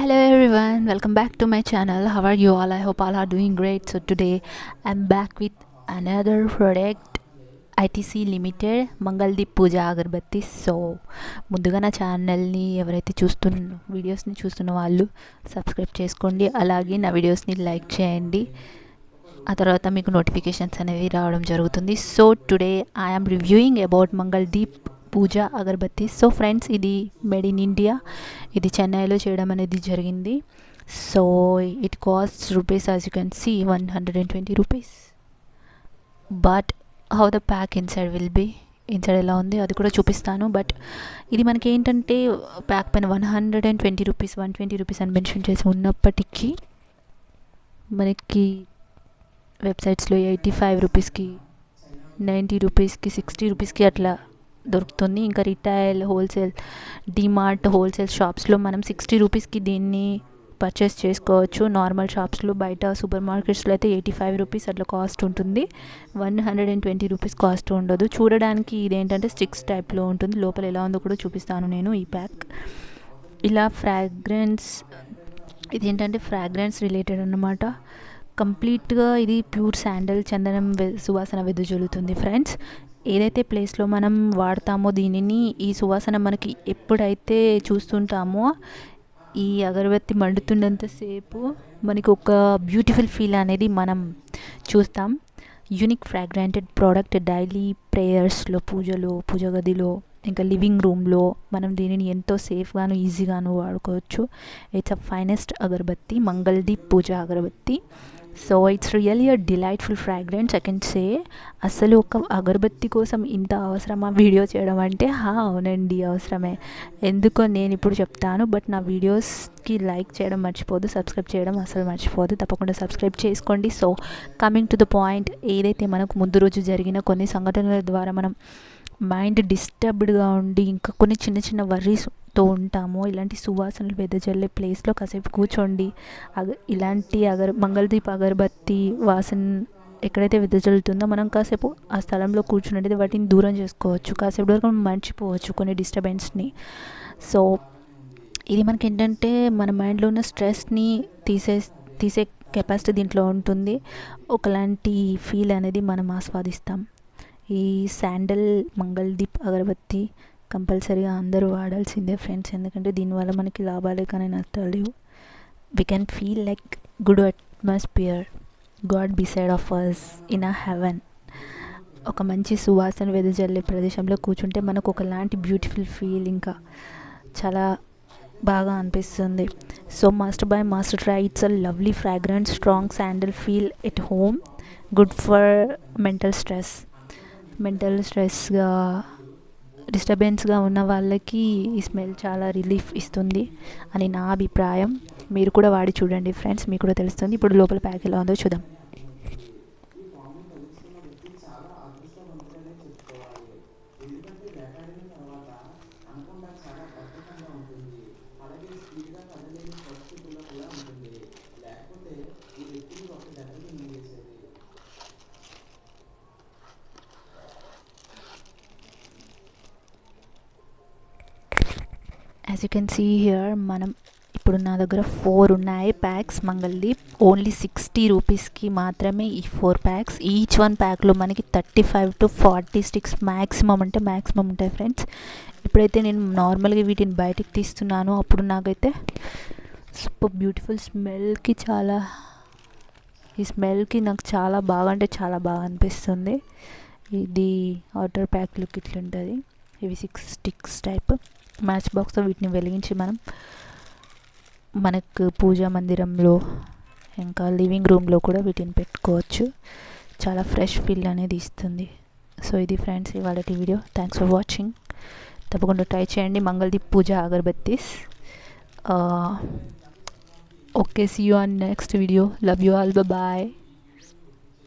Hello everyone, welcome back to my channel. How are you all? I hope all are doing great. So today I'm back with another product, ITC Limited Mangaldeep Puja Agarbatti. So ముందుగా నా ఛానల్ని ఎవరైతే వీడియోస్ని చూస్తున్న వాళ్ళు subscribe చేసుకోండి, అలాగే నా వీడియోస్ని లైక్ చేయండి. ఆ తర్వాత మీకు నోటిఫికేషన్స్ అనేవి రావడం జరుగుతుంది. So today I'm reviewing about Mangaldeep puja agarbatti. So friends, ఇది మేడ్ ఇన్ ఇండియా, ఇది చెన్నైలో చేయడం అనేది జరిగింది. So it cost rupees as you can see 120 rupees. But how the pack inside will be, inside ఎలా ఉంది అది కూడా చూపిస్తాను. బట్ ఇది మనకి ఏంటంటే ప్యాక్ పైన 120 రూపీస్ 120 రూపీస్ అని మెన్షన్ చేసి ఉన్నప్పటికీ మనకి వెబ్సైట్స్లో 85 రూపీస్కి, 90 రూపీస్కి, 60 రూపీస్కి అట్లా దొరుకుతుంది. ఇంకా రిటైల్, హోల్సేల్, డిమార్ట్ హోల్సేల్ షాప్స్లో మనం 60 రూపీస్కి దీన్ని పర్చేస్ చేసుకోవచ్చు. నార్మల్ షాప్స్లో, బయట సూపర్ మార్కెట్స్లో అయితే 85 రూపీస్ అట్లా కాస్ట్ ఉంటుంది. 120 రూపీస్ కాస్ట్ ఉండదు. చూడడానికి ఇదేంటంటే స్టిక్స్ టైప్లో ఉంటుంది. లోపల ఎలా ఉందో కూడా చూపిస్తాను నేను. ఈ ప్యాక్ ఇలా ఫ్రాగ్రెన్స్, ఇదేంటంటే ఫ్రాగ్రెన్స్ రిలేటెడ్ అన్నమాట. కంప్లీట్గా ఇది ప్యూర్ శాండల్, చందనం సువాసన వెదజల్లుతుంది ఫ్రెండ్స్. ఏదైతే ప్లేస్లో మనం వాడతామో దీనిని, ఈ సువాసన మనకి ఎప్పుడైతే చూస్తుంటామో ఈ అగరబత్తి మండుతున్నంతసేపు మనకి ఒక బ్యూటిఫుల్ ఫీల్ అనేది మనం చూస్తాం. Unique fragranted product. డైలీ ప్రేయర్స్లో, పూజలో, పూజ గదిలో, ఇంకా లివింగ్ రూమ్లో మనం దీనిని ఎంతో సేఫ్గాను, ఈజీగాను వాడుకోవచ్చు. It's a finest agarbatti, Mangaldeep puja agarbatti. So it's really a delightful fragrance I can say. అసలు ఒక అగరబత్తి కోసం ఇంత అవసరమా వీడియో చేయడం అంటే? అవునండి, అవసరమే. ఎందుకో నేను ఇప్పుడు చెప్తాను. బట్ నా వీడియోస్కి లైక్ చేయడం మర్చిపోదు, సబ్స్క్రైబ్ చేయడం అసలు మర్చిపోదు. తప్పకుండా సబ్స్క్రైబ్ చేసుకోండి. So coming to the point, ఏదైతే మనకు ముందు రోజు జరిగిన కొన్ని సంఘటనల ద్వారా మనం మైండ్ డిస్టర్బ్డ్గా ఉండి ఇంకా కొన్ని చిన్న చిన్న వర్రీస్తో ఉంటామో, ఇలాంటి సువాసనలు వెదజల్లే ప్లేస్లో కాసేపు కూర్చోండి. ఇలాంటి మంగళదీప్ అగరబత్తి వాసన ఎక్కడైతే వెదజల్లుతుందో మనం కాసేపు ఆ స్థలంలో కూర్చున్నట్టు వాటిని దూరం చేసుకోవచ్చు. కాసేపు వరకు మనం మర్చిపోవచ్చు కొన్ని డిస్టర్బెన్స్ని. సో ఇది మనకి ఏంటంటే మన మైండ్లో ఉన్న స్ట్రెస్ని తీసే కెపాసిటీ దీంట్లో ఉంటుంది. ఒకలాంటి ఫీల్ అనేది మనం ఆస్వాదిస్తాం. ఈ శాండల్ మంగళదీప్ అగరబత్తి కంపల్సరీగా అందరూ వాడాల్సిందే ఫ్రెండ్స్. ఎందుకంటే దీనివల్ల మనకి లాభాలే కానీ నష్టాలు లేవు. We can feel like good atmosphere, god beside of us in a heaven. ఒక మంచి సువాసన వెదజల్లే ప్రదేశంలో కూర్చుంటే మనకు ఒకలాంటి బ్యూటిఫుల్ ఫీల్, ఇంకా చాలా బాగా అనిపిస్తుంది. So must try. It's a lovely fragrance, strong sandal feel at home, good for mental స్ట్రెస్గా, డిస్టర్బెన్స్గా ఉన్న వాళ్ళకి ఈ స్మెల్ చాలా రిలీఫ్ ఇస్తుంది అని నా అభిప్రాయం. మీరు కూడా వాడి చూడండి ఫ్రెండ్స్, మీకు కూడా తెలుస్తుంది. ఇప్పుడు లోపల ప్యాక్ ఎలా ఉందో చూద్దాం. As you can see here, మనం ఇప్పుడు నా దగ్గర 4 ఉన్నాయి ప్యాక్స్ మంగళదీప్. ఓన్లీ 60 రూపీస్కి మాత్రమే ఈ 4 ప్యాక్స్. ఈచ్ వన్ ప్యాక్లో మనకి 35 to 40 స్టిక్స్ మ్యాక్సిమం ఉంటాయి ఫ్రెండ్స్. ఇప్పుడైతే నేను నార్మల్గా వీటిని బయటికి తీస్తున్నాను. అప్పుడు నాకైతే సూపర్ బ్యూటిఫుల్ ఈ స్మెల్కి నాకు చాలా బాగా అంటే చాలా బాగా అనిపిస్తుంది. ఇది వాటర్ ప్యాక్ లుక్ ఇట్లుంటుంది. ఇవి 6 స్టిక్స్ టైప్. మ్యాచ్ బాక్స్తో వీటిని వెలిగించి మనకు పూజా మందిరంలో, ఇంకా లివింగ్ రూమ్లో కూడా వీటిని పెట్టుకోవచ్చు. చాలా ఫ్రెష్ ఫీల్ అనేది ఇస్తుంది. సో ఇది ఫ్రెండ్స్ ఇవాళ వీడియో. Thanks for watching. తప్పకుండా ట్రై చేయండి Mangaldeep puja agarbattis. Okay, see you on next video. Love you all, bye.